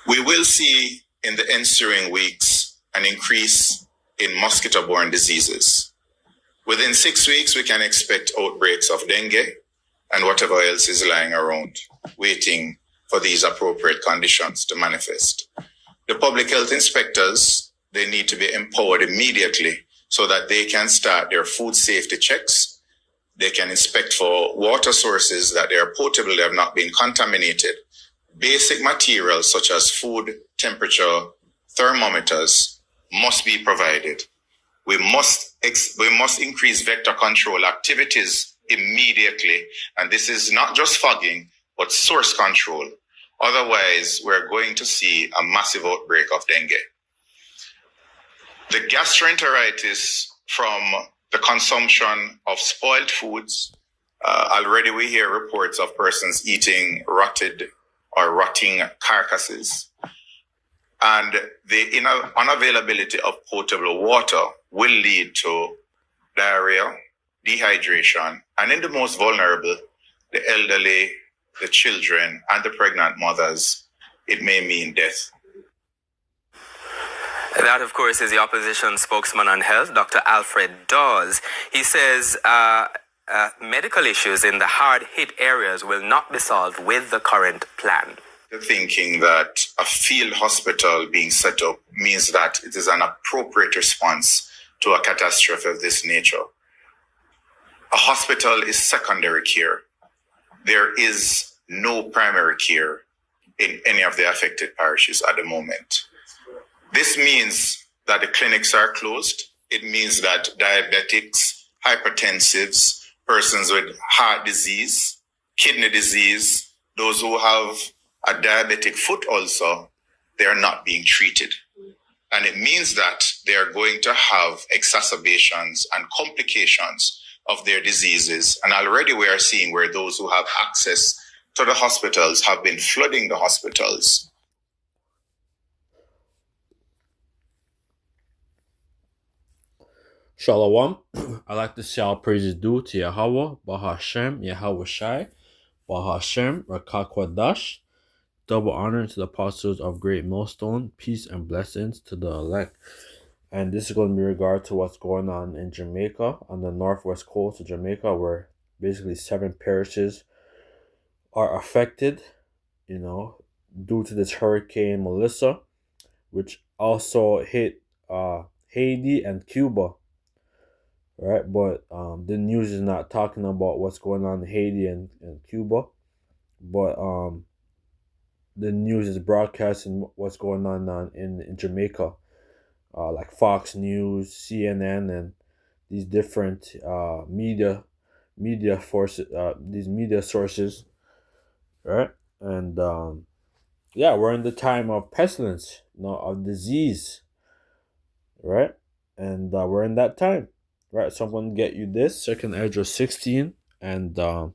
We will see in the ensuing weeks an increase in mosquito-borne diseases. Within 6 weeks, we can expect outbreaks of dengue and whatever else is lying around, waiting for these appropriate conditions to manifest. The public health inspectors, they need to be empowered immediately so that they can start their food safety checks. They can inspect for water sources that they are potable, they have not been contaminated. Basic materials such as food, temperature, thermometers must be provided. We must increase vector control activities immediately. And this is not just fogging, but source control. Otherwise, we're going to see a massive outbreak of dengue. The gastroenteritis from the consumption of spoiled foods. Already we hear reports of persons eating rotted or rotting carcasses. And the unavailability of potable water will lead to diarrhea, dehydration, and in the most vulnerable, the elderly, the children, and the pregnant mothers, it may mean death. That, of course, is the opposition spokesman on health, Dr. Alfred Dawes. He says medical issues in the hard-hit areas will not be solved with the current plan. Thinking that a field hospital being set up means that it is an appropriate response to a catastrophe of this nature. A hospital is secondary care. There is no primary care in any of the affected parishes at the moment. This means that the clinics are closed. It means that diabetics, hypertensives, persons with heart disease, kidney disease, those who have a diabetic foot ulcer, they are not being treated. And it means that they are going to have exacerbations and complications of their diseases. And already we are seeing where those who have access to the hospitals have been flooding the hospitals. Shalom. I like to say all praises due to Yahweh, Bahashem, Yahweh Shai, Bahashem, Rakakwadash. Double honor to the apostles of Great Millstone, peace and blessings to the elect. And this is going to be regard to what's going on in Jamaica, on the northwest coast of Jamaica, where basically 7 parishes are affected, due to this hurricane Melissa, which also hit Haiti and Cuba. Right, but the news is not talking about what's going on in Haiti and Cuba, but the news is broadcasting what's going on in Jamaica, like Fox News, CNN, and these different media forces, these media sources, right? And we're in the time of pestilence, of disease, right? And we're in that time. Right, so I'm going to get you this, 2nd Ezra 16, and I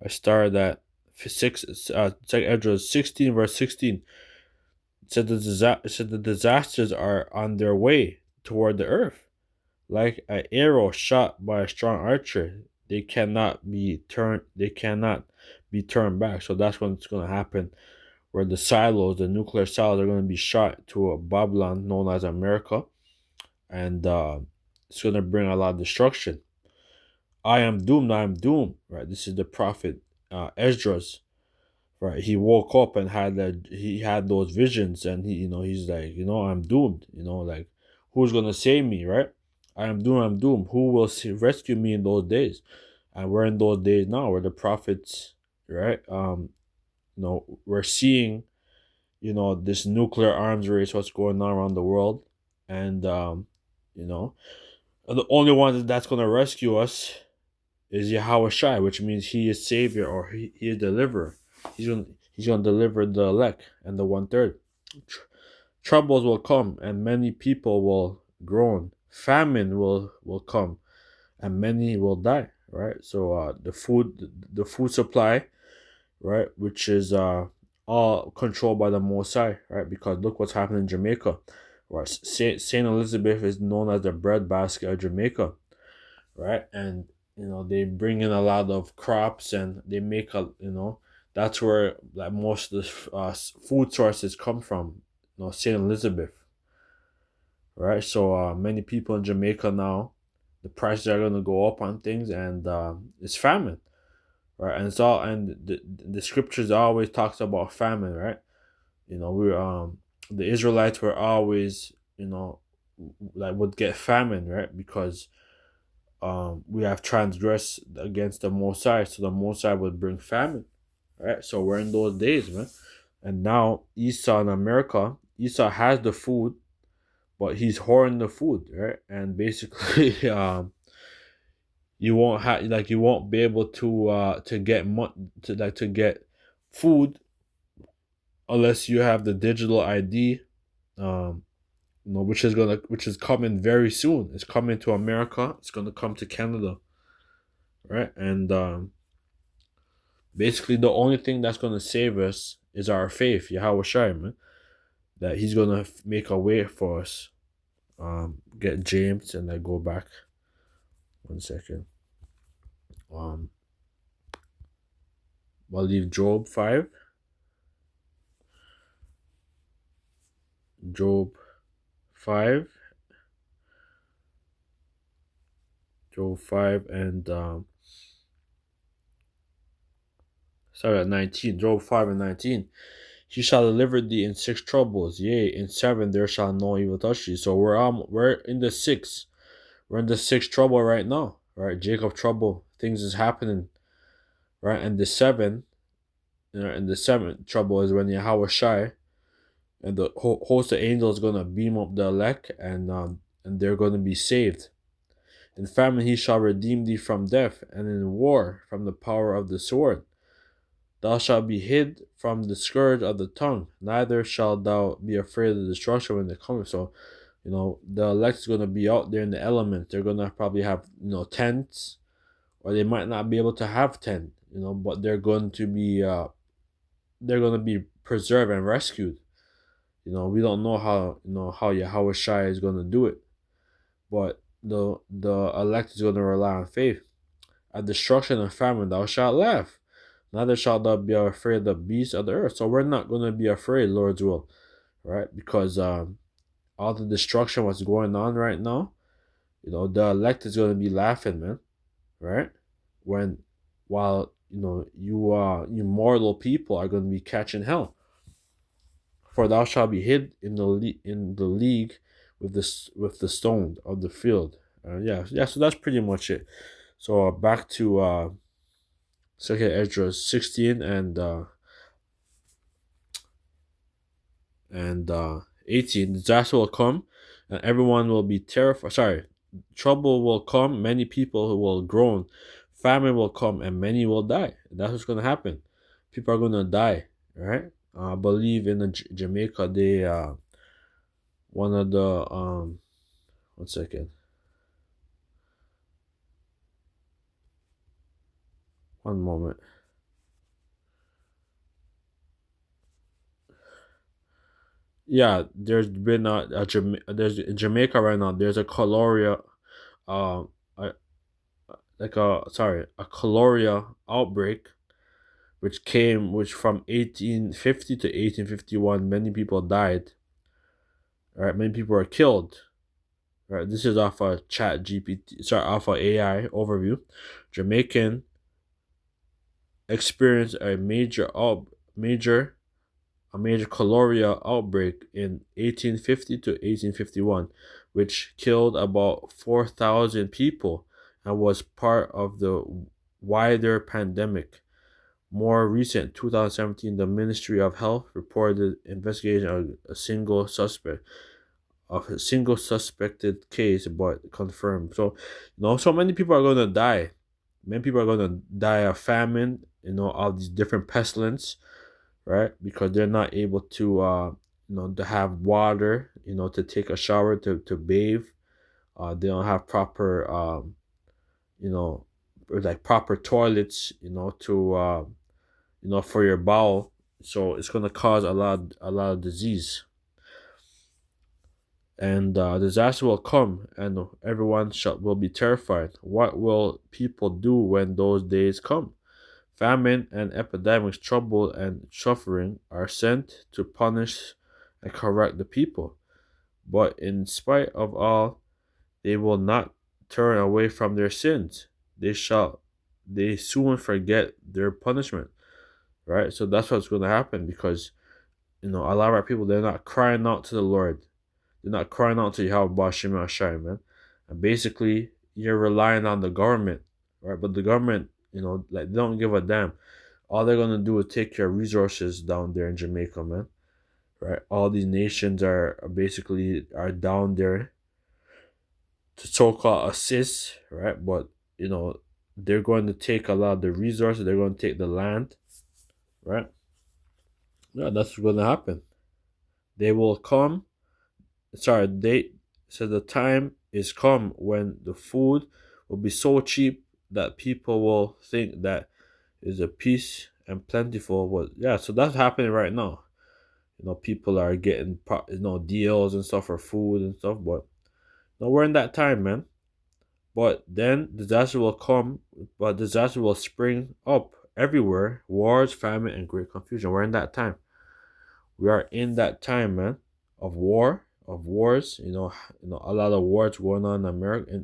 started at 2nd Ezra 16, verse 16. It said the disasters are on their way toward the earth, like an arrow shot by a strong archer. They cannot be turned back. So that's what's going to happen, where the nuclear silos, are going to be shot to a Babylon known as America, and it's going to bring a lot of destruction. I am doomed, right? This is the prophet Esdras, right? He woke up and he had those visions, and he's like, I'm doomed, like, who's going to save me, right? I am doomed, who will rescue me in those days? And we're in those days now where the prophets, right? We're seeing, this nuclear arms race, what's going on around the world, and the only one that's going to rescue us is Yahweh Shai, which means he is Savior, or he is Deliverer. He's going to deliver the elect and the 1/3. Troubles will come, and many people will groan. Famine will come, and many will die. Right. So the food supply, right, which is all controlled by the Most High, right? Because look what's happening in Jamaica. Right. Saint Elizabeth is known as the breadbasket of Jamaica, right? And they bring in a lot of crops, and they make That's where like most of the food sources come from. Saint Elizabeth, right? So many people in Jamaica now, the prices are gonna go up on things, and it's famine, right? And it's all, and the scriptures always talks about famine, right? We the Israelites were always, like would get famine, right? Because we have transgressed against the Most High, so the Most High would bring famine, right? So we're in those days, man. And now Esau in America, Esau has the food, but he's hoarding the food, right? And basically, you won't be able to get to get food unless you have the digital ID, um, which is coming very soon. It's coming to America. It's gonna come to Canada, right? And basically, the only thing that's gonna save us is our faith, Yahweh Shai, man. That He's gonna make a way for us. Get James and I go back 1 second. Um, I'll leave Job 5. Job 5. Job 5 and sorry, at 19. Job 5 and 19. He shall deliver thee in 6 troubles, yea, in 7 there shall no evil touch thee. So we're in the 6. We're in the 6th trouble right now, right? Jacob trouble, things is happening, right? And the 7, and the 7th trouble is when Yahweh Shai and the host of angels gonna beam up the elect, and they're gonna be saved. In famine he shall redeem thee from death, and in war from the power of the sword. Thou shalt be hid from the scourge of the tongue, neither shalt thou be afraid of destruction when it comes. So, the elect is gonna be out there in the element. They're gonna probably have tents, or they might not be able to have tent. But they're gonna be preserved and rescued. We don't know how Yahweh Shai is gonna do it, but the elect is gonna rely on faith. At destruction and famine thou shalt laugh, neither shalt thou be afraid of the beasts of the earth. So we're not gonna be afraid, Lord's will, right? Because all the destruction what's going on right now, the elect is gonna be laughing, man, right? While you mortal people are gonna be catching hell. For thou shalt be hid in the league with the stone of the field. Yeah. So that's pretty much it. So back to Second Ezra 16 and 18. Disaster will come, and everyone will be terrified. Sorry, trouble will come. Many people will groan. Famine will come, and many will die. That's what's gonna happen. People are gonna die, right? I believe in Jamaica, they one of the 1 second, one moment. Yeah, there's been there's in Jamaica right now. There's a cholera, uh, a, a cholera outbreak, which from 1850 to 1851, many people died. Right, many people were killed. Right, this is off a Chat GPT, off a AI overview. Jamaican experienced a major cholera outbreak in 1850 to 1851, which killed about 4,000 people and was part of the wider pandemic. More recent, 2017, the Ministry of Health reported investigation of a single suspected case, but confirmed. So, so many people are gonna die. Many people are gonna die of famine. All these different pestilence, right? Because they're not able to have water, to take a shower, to bathe. They don't have proper, like proper toilets, for your bowel. So it's gonna cause a lot of disease. And disaster will come, and everyone will be terrified. What will people do when those days come? Famine and epidemics, trouble and suffering are sent to punish and correct the people. But in spite of all, they will not turn away from their sins. They soon forget their punishment. Right? So that's what's going to happen because, a lot of our people, they're not crying out to the Lord. They're not crying out to Yahweh Bashim Ashai, man. And basically, you're relying on the government, right? But the government, like, they don't give a damn. All they're gonna do is take your resources down there in Jamaica, man. Right? All these nations are basically are down there to so-called assist, right? But they're going to take a lot of the resources. They're going to take the land, right? Yeah, that's what's going to happen. They will come. Sorry, they. So the time is come when the food will be so cheap that people will think that is a peace and plentiful. But yeah, so that's happening right now. People are getting deals and stuff for food and stuff. But we're in that time, man. But then disaster will come, but disaster will spring up everywhere. Wars, famine, and great confusion. We're in that time. We are in that time, man, of wars. A lot of wars going on in America,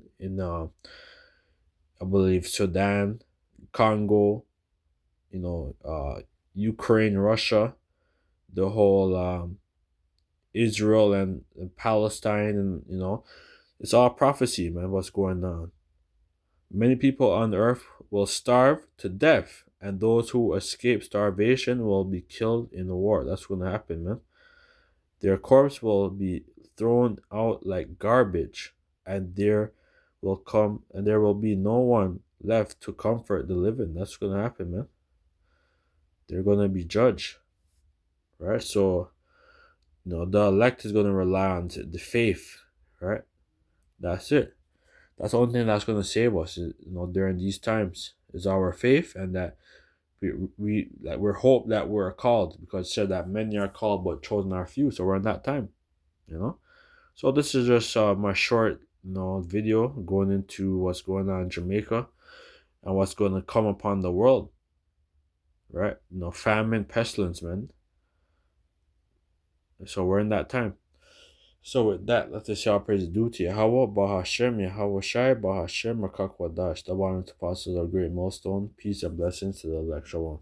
I believe Sudan, Congo, Ukraine, Russia, the whole Israel and Palestine, and it's all prophecy, man. What's going on? Many people on earth will starve to death, and those who escape starvation will be killed in the war. That's going to happen, man. Their corpse will be thrown out like garbage, and there will be no one left to comfort the living. That's going to happen, man. They're going to be judged, right? So, the elect is going to rely on the faith, right? That's it. That's the only thing that's going to save us, during these times is our faith, and that we're hope that we're called, because it said that many are called but chosen are few. So we're in that time, So this is just my short, video going into what's going on in Jamaica and what's going to come upon the world, right? Famine, pestilence, man. So we're in that time. So with that, let us shall praise due to Yahweh, Bahashem, Yahweh Shai, Bahashem, Makakwadash, the one to apostles of great millstone. Peace and blessings to the elect. Shalom.